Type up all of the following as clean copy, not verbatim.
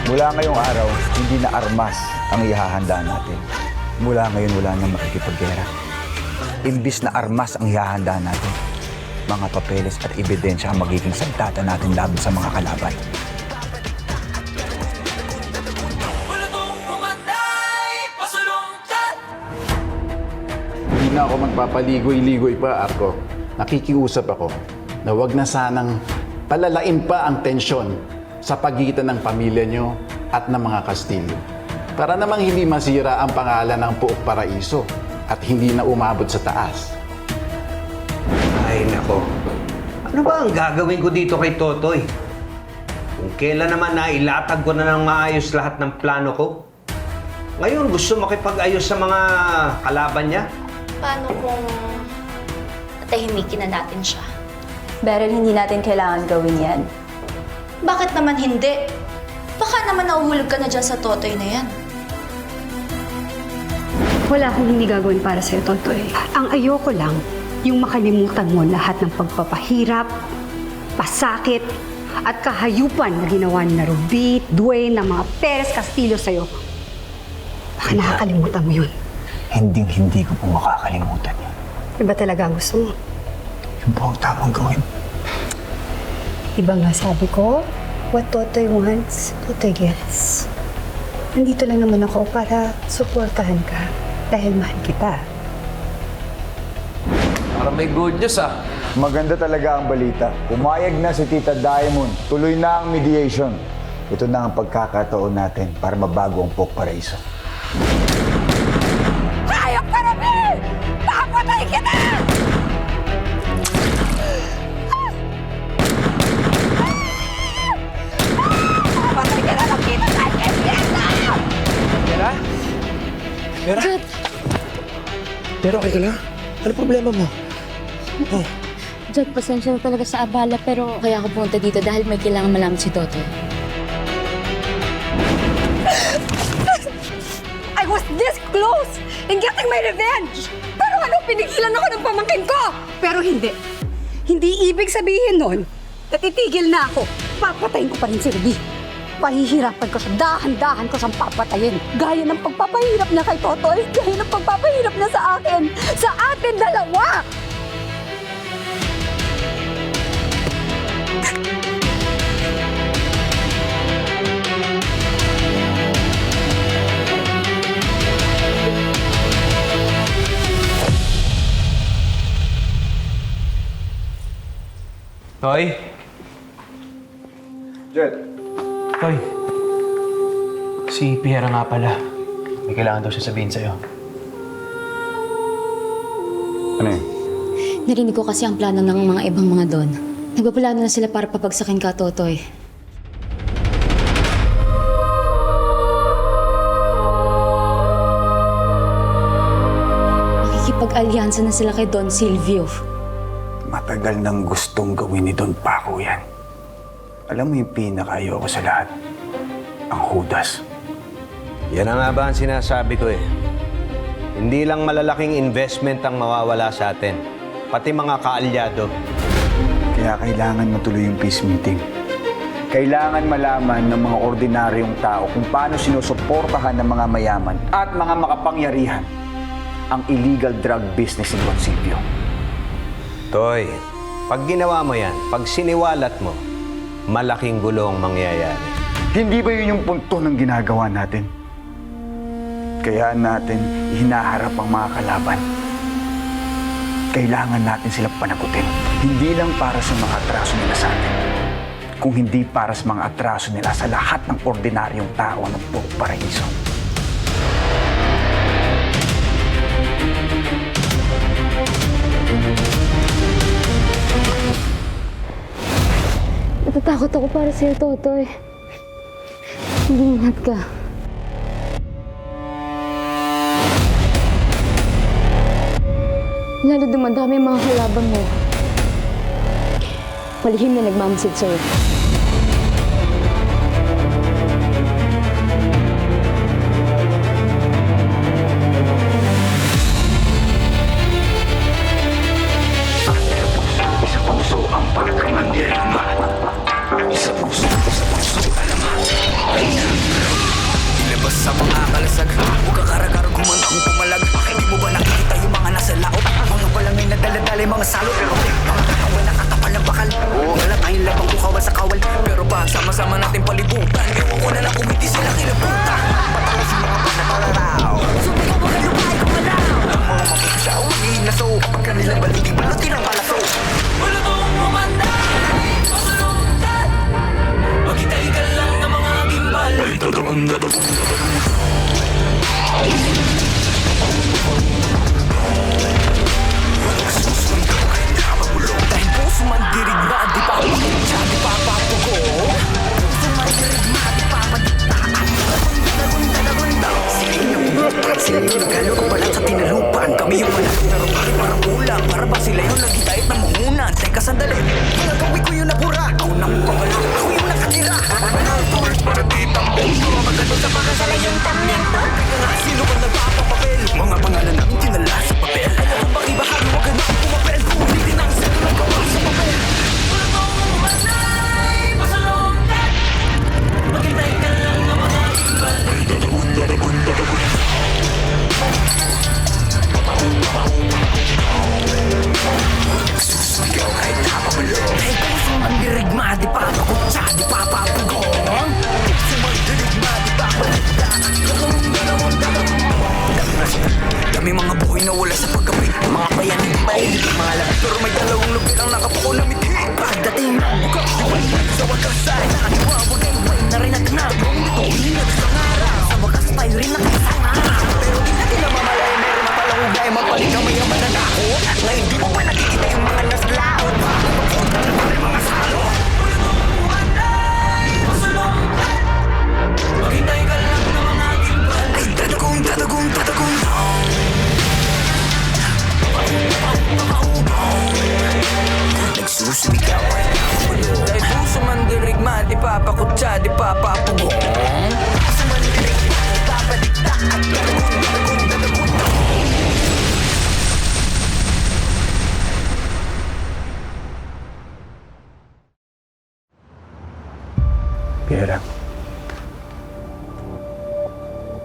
Mula ngayong araw, hindi na armas ang ihahanda natin. Mula ngayon, wala nang makikipaggera. Imbis na armas ang ihahanda natin, mga papeles at ebidensya ang magiging sandata natin laban sa mga kalaban. Hindi na ako magpapaligoy-ligoy pa, Arko. Nakikiusap ako na wag na sanang palalain pa ang tensyon sa pagitan ng pamilya nyo at ng mga Kastilyo. Para namang hindi masira ang pangalan ng Pook Paraiso at hindi na umabot sa taas. Ay, nako. Ano ba ang gagawin ko dito kay Totoy? Kung kailan naman nailatag ko na ng maayos lahat ng plano ko? Ngayon, gusto makipag-ayos sa mga kalaban niya? Paano kung tatahimikin na natin siya? Beryl, hindi natin kailangan gawin yan. Bakit naman hindi? Baka naman nauhulog ka na dyan sa Totoy na yan. Wala akong hindi gagawin para sa'yo, Totoy. Ang ayoko lang, yung makalimutan mo lahat ng pagpapahirap, pasakit, at kahayupan na ginawa ni Ruby, Dwayne, ng mga Perez Castillo sa'yo. Baka nakakalimutan mo yun. Hindi ko po makakalimutan yan. Iba talaga ang gusto mo. Yung po ang tamang gawin. Iba nga sabi ko, what Totoy wants, Totoy gets. Nandito lang naman ako para suportahan ka dahil mahal kita. Para may good news ah. Maganda talaga ang balita. Pumayag na si Tita Diamond. Tuloy na ang mediation. Ito na ang pagkakataon natin para mabago ang Pook Paraiso. Hayop ka, Ruby! Papatay kita! Papatay kita! Nakita tayo kay Fiesta! Vera? Vera? Pero okay ka lang? Ano problema mo? Oh. Jod, pasensya na talaga sa abala pero kaya ako pumunta dito dahil may kailangan malaman si Toto. I was this close in getting my revenge! Pero ano, pinigilan ako ng pamangkin ko! Pero hindi. Hindi ibig sabihin nun na titigil na ako. Papatayin ko pa rin si Ruby. Pahihirapan ko siya, dahan-dahan ko siyang papatayin. Gaya ng pagpapahirap niya kay Totoy, gaya ng pagpapahirap niya sa akin. Sa atin dalawa! Toy? Jet, Toy. Si Piera nga pala. May kailangan daw siya sabihin sa'yo. ano yun? Narinig ko kasi ang plano ng mga ibang mga doon. Nagpaplano na sila para papagsakin ka, Totoy. Makikipag-alyansa na sila kay Don Silvio. Matagal nang gustong gawin ni Don Paco yan. Alam mo yung pinaka-ayoko sa lahat? Ang Judas. Yan na nga ba ang sinasabi ko eh. Hindi lang malalaking investment ang mawawala sa atin, pati mga kaalyado. Kaya kailangan matuloy yung peace meeting. Kailangan malaman ng mga ordinaryong tao kung paano sinusuportahan ng mga mayaman at mga makapangyarihan ang illegal drug business ni Don Silvio. Toy, pag ginawa mo yan, pag siniwalat mo, malaking gulong mangyayari. Hindi ba yun yung punto ng ginagawa natin? Kaya natin hinaharap ang mga kalaban. Kailangan natin silang panagutin. Hindi lang para sa mga atraso nila sa atin, kung hindi para sa mga atraso nila sa lahat ng ordinaryong tao ng Pook Paraiso. Natatakot ako para sa'yo, Totoy. Mag-iingat ka. Lalo dumadami ang mga kalaban mo. Palihim na nagmamasid sa'yo. Isa puso ang pagkamandirma. Isa puso, alaman. Basta mga kalasag, huwag ka karagarag kumanda kung pumalag. Di mo ba nakikita yung mga nasa laot? Mga balangay na daladala yung mga salot. Mga katawan na katapal ng bakal. Wala tayong labang kukawal sa kawal. Pero pag sama-sama natin palibutan, ewan ko na lang kung hindi sila kilabutan. Patakas yung mga panapararaw. Sabi ko mga lupay ko malaw. Ang mga mapusaw, magiging naso. Kapag kanilang baluting balutin ang palaso. Wala kong umanday, masuluntan. Maghintay ka lang ng mga gimbal. Ay, totoo. Dahil puso man dirigma, di pa siya, di pa papugo. Puso man dirigma, di pa padiktaan. Gunda-gunda-gunda. Sila yung nagalo ko pala sa tinalupan. Kami yung manalo na rumari parang ulang. Para ba sila yung nagitahit ng mungunan? Teka sandali, mga gawin ko yung nabura. Ako na mong pawala, ako yung nakatira. Tuwers para ditang bundo. Magano sa pagkasala yung tamyento. Teka nga, sino ba nagpapapapel? Mga pangalan na tinala sa papel. Alam mo bang ibahagi, wag na akong pumapel. Kung hindi din ang sino nagawa sa papel. Wala kong umanay, masalungkat. Maghintay ka lang ng mga imbal. Susugaw kahit napapalo. Ay, puso man dirigma, di pa pakutsa, di pa papagong. Puso man dirigma, di pa balita. Dami mga buhay na wala sa pagkapit. Mga bayan hindi mahilig malam. Pero may dalawang lubid ang nakapuko na miti. Pagdating ng bukas, sa wakas ay nakatiwawag ay way na rin at nabong ito. Hinag sa ngaraw, sa wakas tayo rin nakasanga. Pero di natin namamalay, meron na palang ugay. Magpalit na may yaman na nako. Ngayon di mo ba nakikita yung mga naslaot? Magpunta na pa rin mga salo. Maghintay ka lang ng mga gimbal. Ay, tatagong, tatagong, tatagong. Nagsusumigaw ay nakapulo. Dahil puso man dirigma, di papakutsa, di papapugong. Puso man dirigma, di papadikta. At tatagong, tatagong, tatagong. Piera,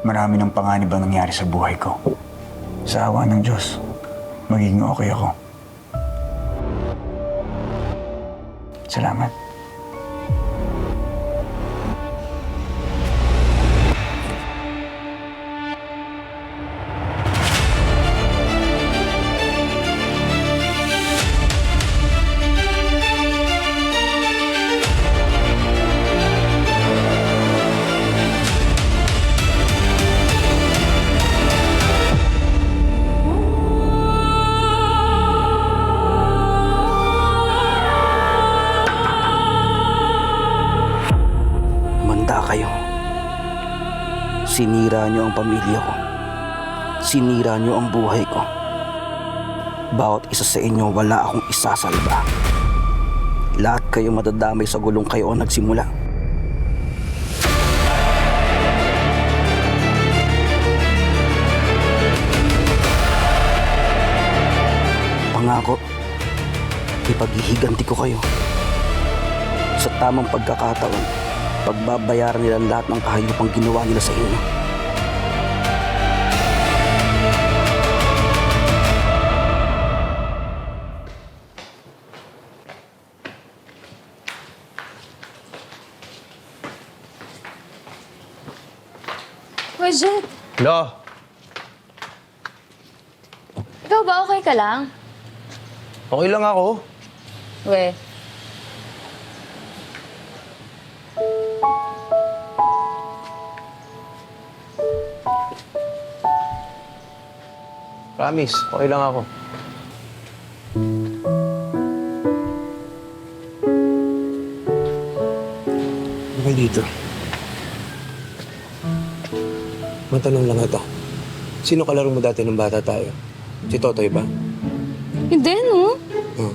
marami ng panganib ang nangyari sa buhay ko. Sa awa ng Diyos, magiging okay ako. Salamat. Kayo. Sinira niyo ang pamilya ko. Sinira niyo ang buhay ko. Bawat isa sa inyo wala akong isasalba. Lahat kayo madadamay sa gulong kayo ang nagsimula. Pangako, ipaghihiganti ko kayo. Sa tamang pagkakataon, pagbabayaran nila lahat ng kahayupang ginawa nila sa inyo. Uy, Jet. Lo, Ikaw ba okay ka lang? okay lang ako. We. Promise, okay lang ako. Okay dito. Matanong lang ito. Sino kalaro mo dati ng bata tayo? Si Totoy ba? Hindi, no? Oh.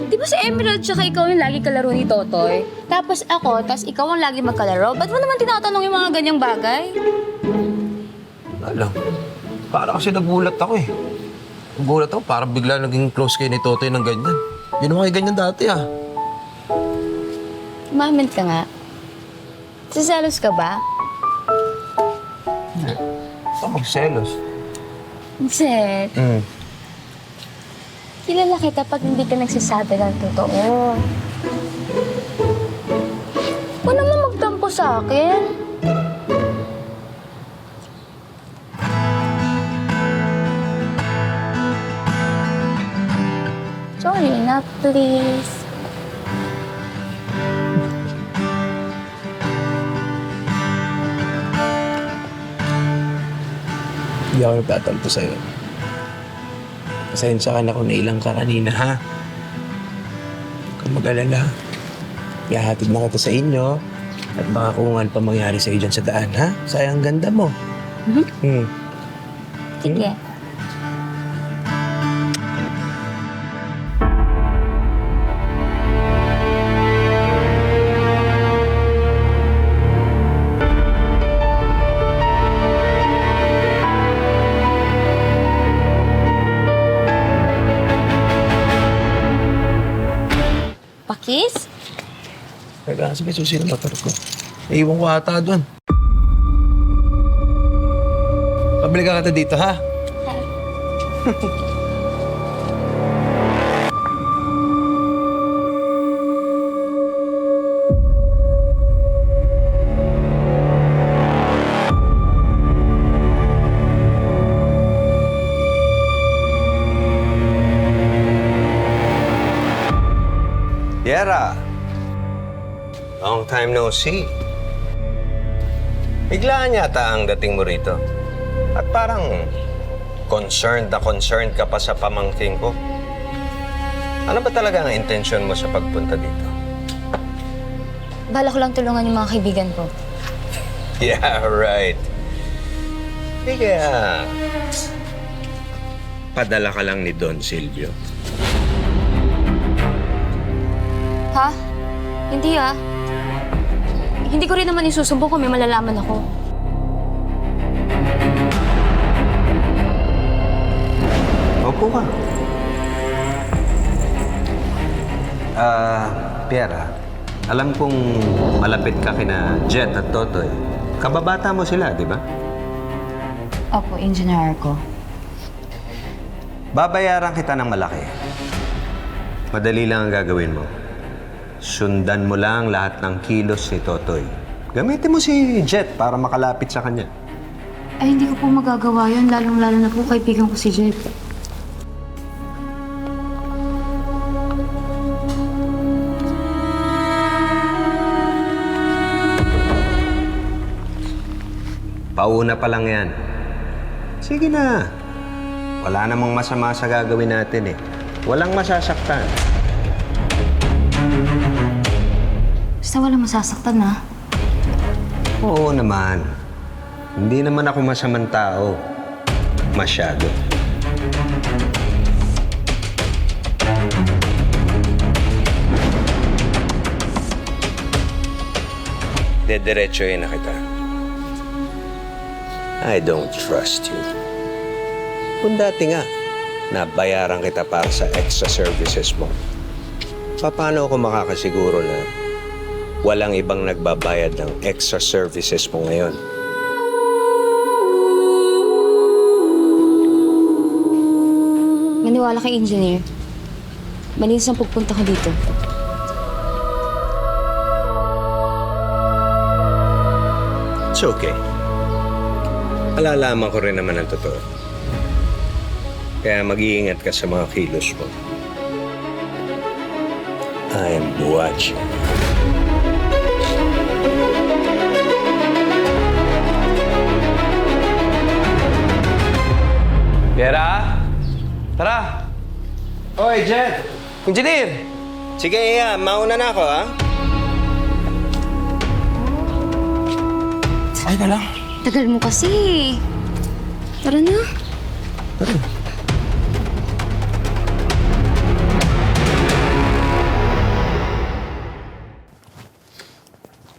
Di ba si Emerald tsaka ikaw yung lagi kalaro ni Totoy? Tapos ako, tapos ikaw ang lagi magkalaro? Ba't mo naman tinatanong yung mga ganyang bagay? Alam. Para kasi nagulat ako eh. Nagulat ako, parang bigla naging close kayo ni Totoy ng ganyan. Yun naman kayo ganyan dati ah. Umamint ka nga. Sasalos ka ba? ka magselos. Vincent, kilala kita pag hindi ka nagsasabi ng totoo. Huwag naman magtampo sa akin. Sorry na, please. Hindi ako nagtatampo sa'yo. Pasensya ka na kung nailang ka kanina, ha? Huwag kang mag-alala. Ihahatid na kita sa inyo. At baka kung ano pa mangyari sa'yo dyan sa daan, ha? Sayang ganda mo. Sige. Pakis? Kaya kasi may susi na motor ko. Naiwan ko ata doon. Pabili ka kita dito, ha? Yera, long time no see. Biglaan yata ang dating mo rito. At parang concerned ka pa sa pamangking ko. Ano ba talaga ang intention mo sa pagpunta dito? Bala ko lang tulungan yung mga kaibigan ko. Yeah, right. Hindi kaya padala ka lang ni Don Silvio. Ha? Hindi ah. Hindi ko rin naman isusubok kung may malalaman ako. Opo ka. Piera, alam kong malapit ka kina Jet at Totoy. Kababata mo sila, di ba? Opo, engineer ko. Babayaran kita ng malaki. Madali lang ang gagawin mo. Sundan mo lang lahat ng kilos ni Totoy. Gamitin mo si Jet para makalapit sa kanya. Ay, hindi ko po magagawa yun. Lalong-lalo na po kaibigan ko si Jet. Pauna pa lang yan. Sige na. Wala namang masama sa gagawin natin eh. Walang masasaktan. Basta wala masasaktan na. Oo naman. Hindi naman ako masamang tao. Masyado. Dediretsohin na kita. I don't trust you. Kung dati nga, nabayaran kita para sa extra services mo. Paano ako makakasiguro na walang ibang nagbabayad ng extra services mo ngayon? Maniwala kay engineer. Malinis ang pagpunta ko dito. It's okay. Malalaman ko rin naman ang totoo. Kaya mag-iingat ka sa mga kilos mo. I'm watching. Vera? Tara! Oy, Jet! Engineer! Sige, Iya. Mauna na ako, ha? Ay na lang. Tagal mo kasi. Tara na.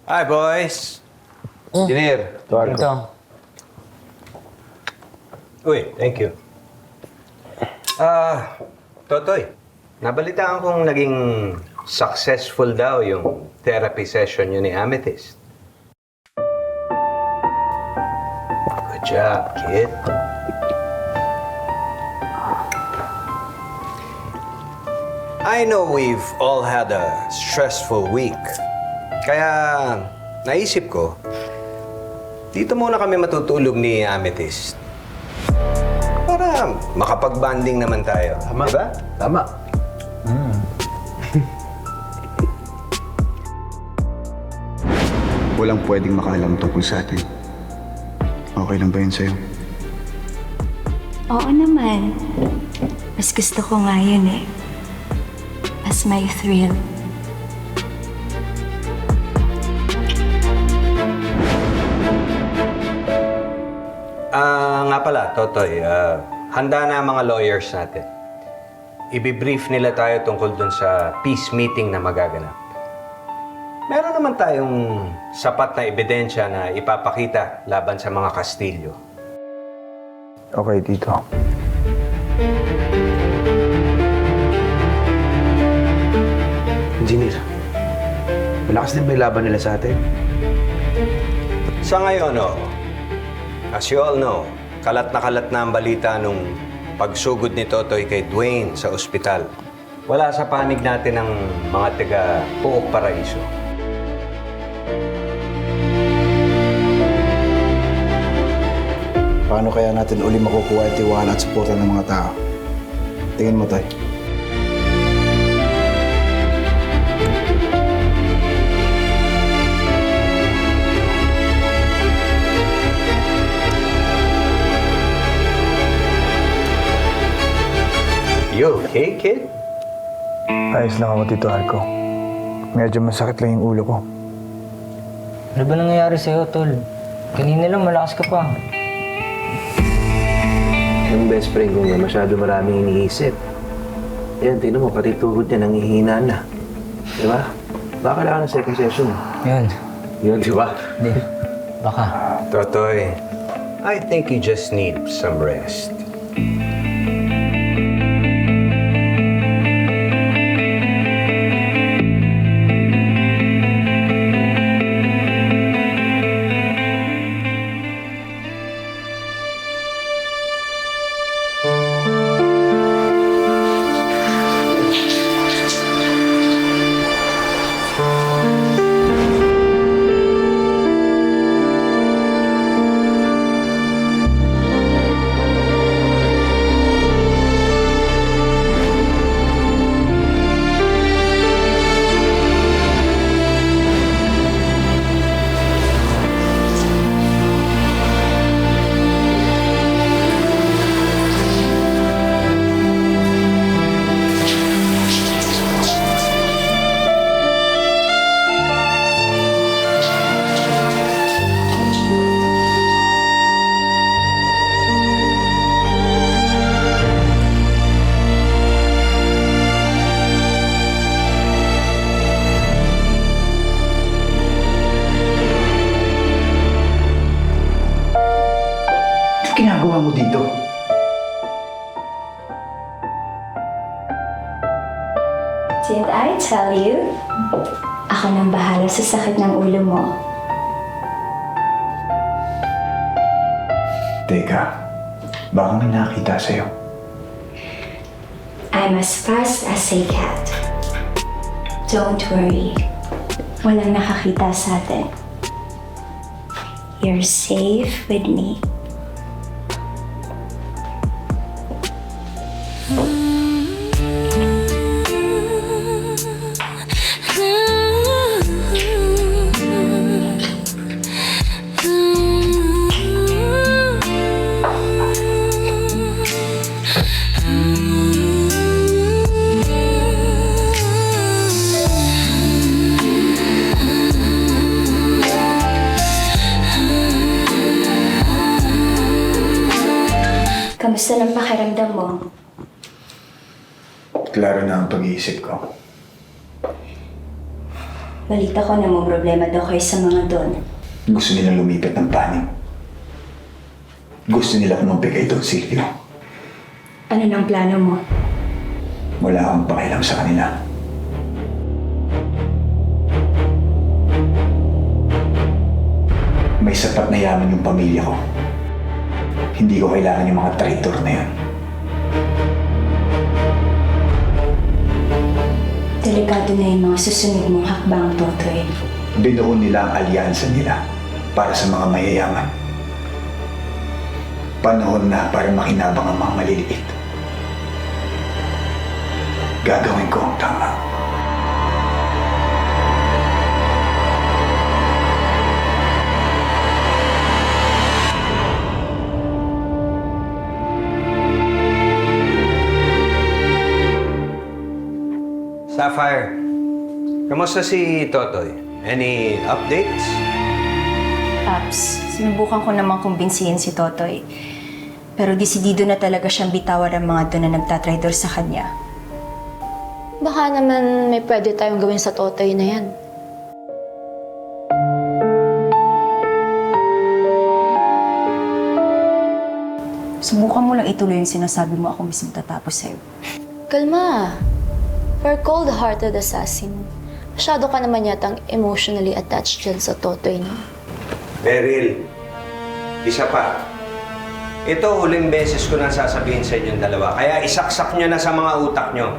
Hi, boys. Engineer. Uy, thank you. Totoy, nabalitaan kong naging successful daw yung therapy session nyo ni Amethyst. Good job, kid. I know we've all had a stressful week. Kaya naisip ko, dito muna kami matutulog ni Amethyst. Para makapag-banding naman tayo. Tama. Diba? Tama. Walang pwedeng makaalam tungkol sa atin. Okay lang ba yun sa'yo? Oo naman. Mas gusto ko nga yun eh. Mas may thrill. Nga pala, Totoy, handa na ang mga lawyers natin. Ibibrief nila tayo tungkol dun sa peace meeting na magaganap. Meron naman tayong sapat na ebidensya na ipapakita laban sa mga Kastilyo. Okay, Tito. Engineer, malakas din ba yung laban nila sa atin? Sa ngayon, as you all know, kalat na ang balita nung pagsugod ni Totoy kay Dwayne sa ospital. Wala sa panig natin ng mga taga Puok Paraiso. Paano kaya natin uli makukuha ang tiwala at suporta ng mga tao? Tingin mo, Tay. You okay, kid? Ayos lang ako, Tito Arco. Medyo masakit lang yung ulo ko. Ano ba nangyayari sa'yo, Tol? Kanina lang malakas ka pa. Yung best friend ko nga masyado maraming iniisip. Yan, tingnan mo, pati tuhod niya nangihina na. Di ba? Baka kailangan ng second session. Yan. Yun, di ba? Hindi. Baka. Totoy, I think you just need some rest. Ginagawa mo dito? Did I tell you? Ako nang bahala sa sakit ng ulo mo. Teka, baka may nakita sa'yo. I'm as fast as a cat. Don't worry. Walang nakakita sa atin. You're safe with me. Kamusta ng pakiramdam mo? Klaro na ang pag-iisip ko. Balita ko na may problema daw kayo sa mga doon. Gusto nilang lumipat ng panig. Gusto nila kumampi kay Don Silvio. Ano nang plano mo? Wala akong pakialam sa kanila. May sapat na yaman yung pamilya ko Hindi ko kailangan yung mga traitor na yun. Delikado na yung mga susunod mong hakbang, Totoy. Binuon nila ang alyansa nila para sa mga mayayaman. Panahon na para makinabang ang mga maliliit. Gagawin ko ang tama. Sapphire, kamusta si Totoy? Any updates? Paps, sinubukan ko namang kumbinsihin si Totoy. Pero desidido na talaga siyang bitawan ang mga doon na nagtatraidor sa kanya. Baka naman may pwede tayong gawin sa Totoy na yan. Subukan mo lang ituloy yung sinasabi mo, ako mismo tatapos sa'yo. Kalma. For a cold-hearted assassin, masyado ka naman yatang emotionally attached dyan sa Totoy niya. Beryl, isa pa. Ito huling beses ko nang sasabihin sa inyong dalawa, kaya isaksak nyo na sa mga utak nyo.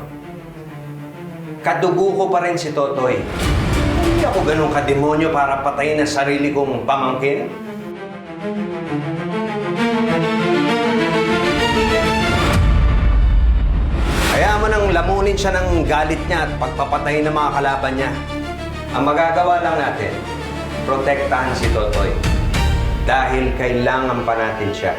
Kadugo ko pa rin si Totoy. Hindi ako ganun kademonyo para patayin ang sarili kong pamangkin. Kaya mo nang lamunin siya ng galit niya at pagpapatay ng mga kalaban niya. Ang magagawa lang natin, protektahan si Totoy. Dahil kailangan pa natin siya.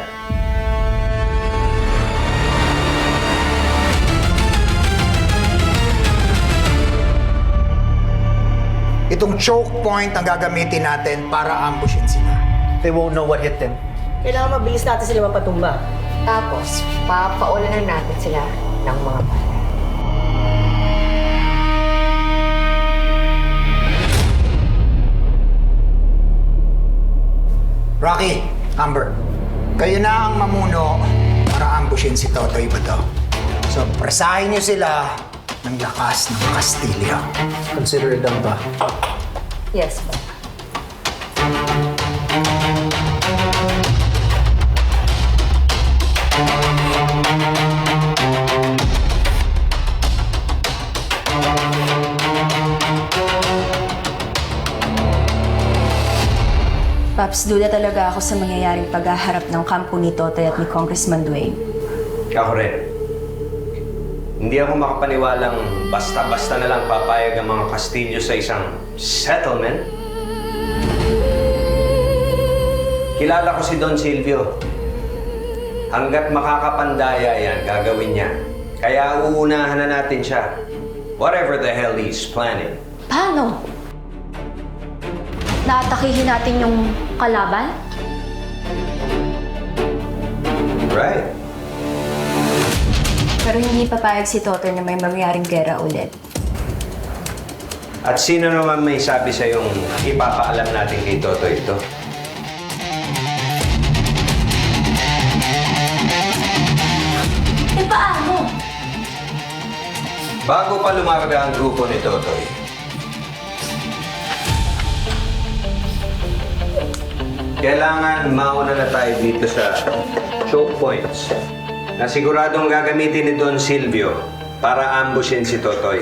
Itong choke point ang gagamitin natin para ambushin sila. They won't know what hit them. Kailangan mabilis natin sila mapatumba. Tapos, papaulanan natin sila ng mga bala. Rocky, Amber, kayo na ang mamuno para ambushin si Totoy Bato. So, presahin niyo sila ng lakas ng Kastilyo. Consider it done ba? Yes, pa. Paps, duda talaga ako sa mangyayaring paghaharap ng kampo ni Totoy at ni Congressman Dwayne. Ako rin. Hindi ako makapaniwalang basta-basta na lang papayag ang mga Kastilyo sa isang settlement. Kilala ko si Don Silvio. Hanggat makakapandaya yan, gagawin niya. Kaya uunahan na natin siya. Whatever the hell he's planning. Paano? Naatakihin natin yung kalaban? Right. Pero hindi papayag si Totoy na may mangyaring gera ulit. At sino naman may sabi sa yung ipapaalam natin kay Totoy ito? Eh, paano? Bago pa lumarga ang grupo ni Totoy, kailangan mauna na tayo dito sa choke points na siguradong gagamitin ni Don Silvio para ambushin si Totoy.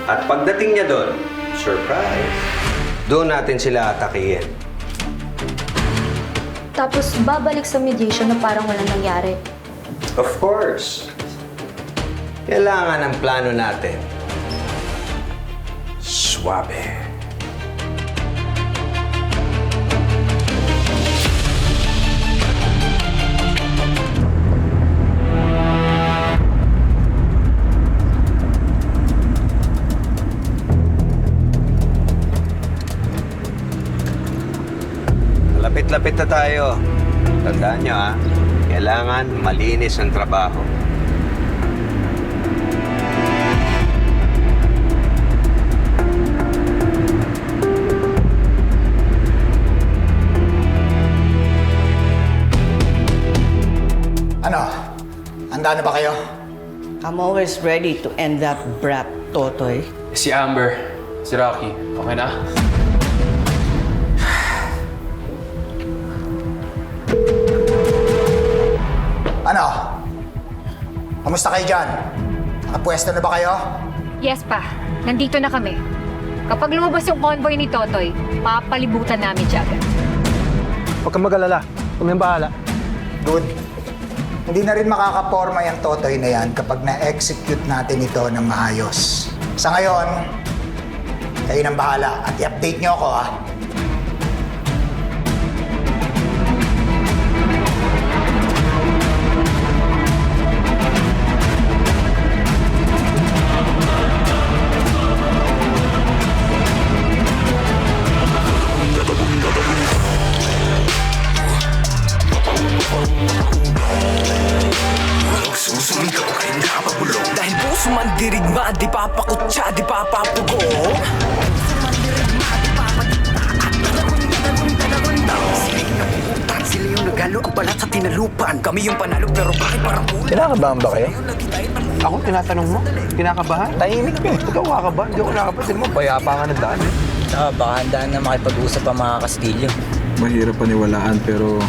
At pagdating niya doon, surprise, doon natin sila atakihin. Tapos babalik sa mediation na parang walang nangyari. Of course. Kailangan ang plano natin. Suabe. Lapit-lapit na tayo. Tandaan nyo ha, kailangan malinis ang trabaho. Ano? Handa na ba kayo? I'm always ready to end that brat, Totoy. Si Amber, si Rocky, okay na? Kamusta kayo dyan? Nakapwesto na ba kayo? Yes pa, nandito na kami. Kapag lumabas yung convoy ni Totoy, papalibutan namin siya agad. Huwag kang mag-alala. Kami ang bahala. Good. Hindi na rin makakaporma yung Totoy na yan kapag na-execute natin ito ng maayos. Sa ngayon, kayo nang bahala at i-update nyo ako, ha? Susumigaw ka rin napapulong dahil puso man dirigma, di papakutsa, di papapugo. Sila yung nagalo ang balat sa tinalupan. Kami yung panalo pero bakit parang ulan? Kinakabahan ba kayo? Ako, tinatanong mo? Kinakabahan? Tahimik ka. Ikaw kakabahan. Hindi ako nakabahan. Mo, payapa nga ng daan eh. Baka handaan na makipag-usap ang mga Kastilyo. Mahirap paniwalaan pero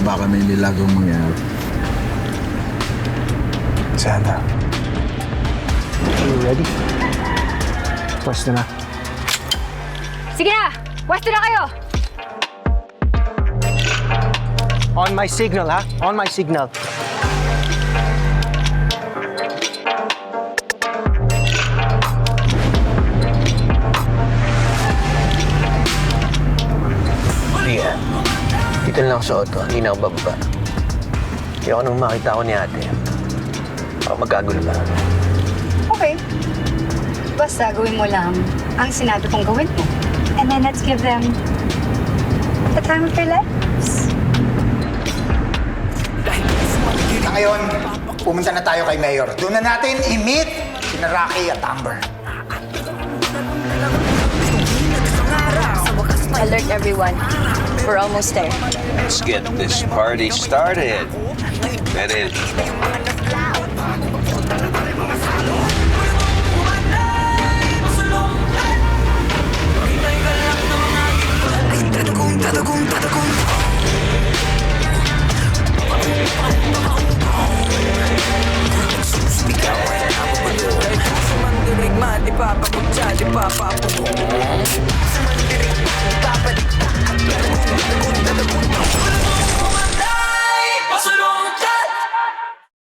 baka may nilagong mangyari. Sana. You ready? Pwesto na. Sige na! Pwesto na kayo! On my signal, ha? On my signal. Ria, dito lang ako sa auto. Hindi na ako bababa. Ayoko nang makita ako ni ate. Baka magkagulo ba? Okay. Basta gawin mo lang ang sinabi kong gawin mo. And then let's give them the time of their lives. Sa ngayon, pumunta na tayo kay Mayor. Doon na natin i-meet sina Rocky at Amber. Alert everyone. We're almost there. Let's get this party started. That is.